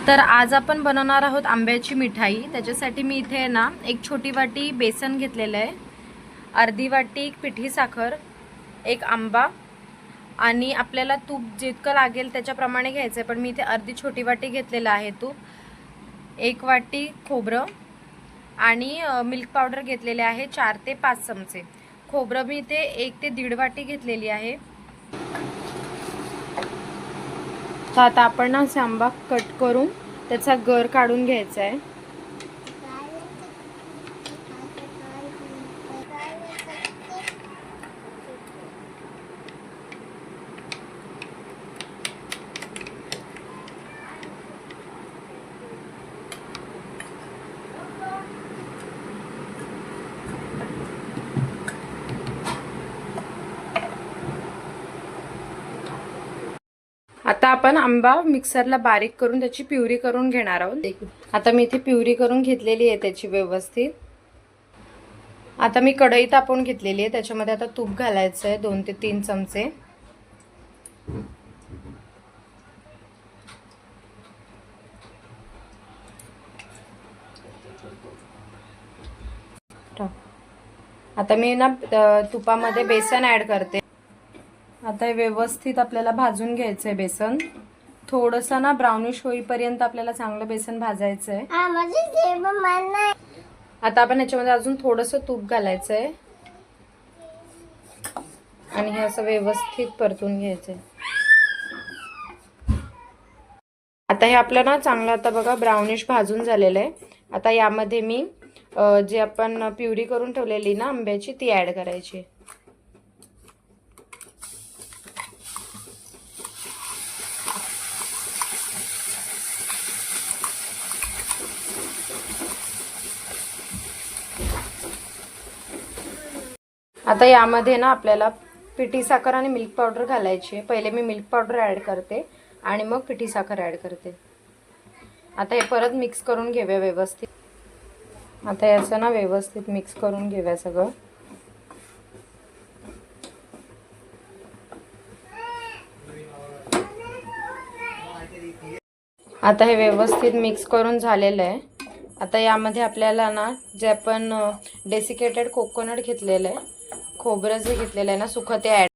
तर आज आपण बनवणार आहोत आंब्याची मिठाई। त्याच्यासाठी मी इथे ना एक छोटी वाटी बेसन घेतलेलं आहे, अर्धी वाटी पिठी साखर, एक आंबा आणि आपल्याला तूप जितकं लागेल त्याच्याप्रमाणे घ्यायचं आहे, पण मी इथे अर्धी छोटी वाटी घेतलेलं आहे तूप, एक वाटी खोबरं आणि मिल्क पावडर घेतलेले आहे 4 ते 5 चमचे। खोबरं मी इथे 1 ते 1.5 वाटी घेतलेली आहे। तर आता आपण ना आंबा कट करून त्याचा गर काढून घ्यायचा आहे। आता आपण आंबा मिक्सरला बारीक करून त्याची प्युरी करून घेणार आहोत। आता मी इथे प्युरी करून घेतलेली आहे त्याची व्यवस्थित। आता मी कढई तापवून घेतलेली आहे, त्याच्यामध्ये आता तूप घालायचं आहे 2 ते 3 चमचे। आता मी ना तुपामध्ये बेसन ऍड करते। आता हे व्यवस्थित आपल्याला भाजून घ्यायचं आहे बेसन, थोडंसं ना ब्राउनिश होईपर्यंत आपल्याला चांगलं बेसन भाजायचं आहे। आता आपण याच्यामध्ये अजून थोडंसं तूप घालायचं आहे आणि हे असं व्यवस्थित परतून घ्यायचं आहे। आता हे आपलं ना चांगलं आता बघा ब्राउनिश भाजून झालेलं आहे। आता यामध्ये मी जे आपण प्युरी करून ठेवलेली ना आंब्याची ती ऍड करायची। आता यामध्ये ना आपल्याला पिठी साखर आणि मिल्क पावडर घालायची आहे। पहिले मी मिल्क पावडर ऍड करते आणि मग पिठी साखर ऍड करते। आता हे परत मिक्स करून घेऊया व्यवस्थित। आता याचं ना व्यवस्थित मिक्स करून घेऊया सगळं। आता हे व्यवस्थित मिक्स करून झालेलं आहे। आता यामध्ये आपल्याला ना जे आपण डेसिकेटेड कोकोनट घेतलेलं आहे, खोबरं जे घेतलेलं आहे ना सुकं, ते ऍड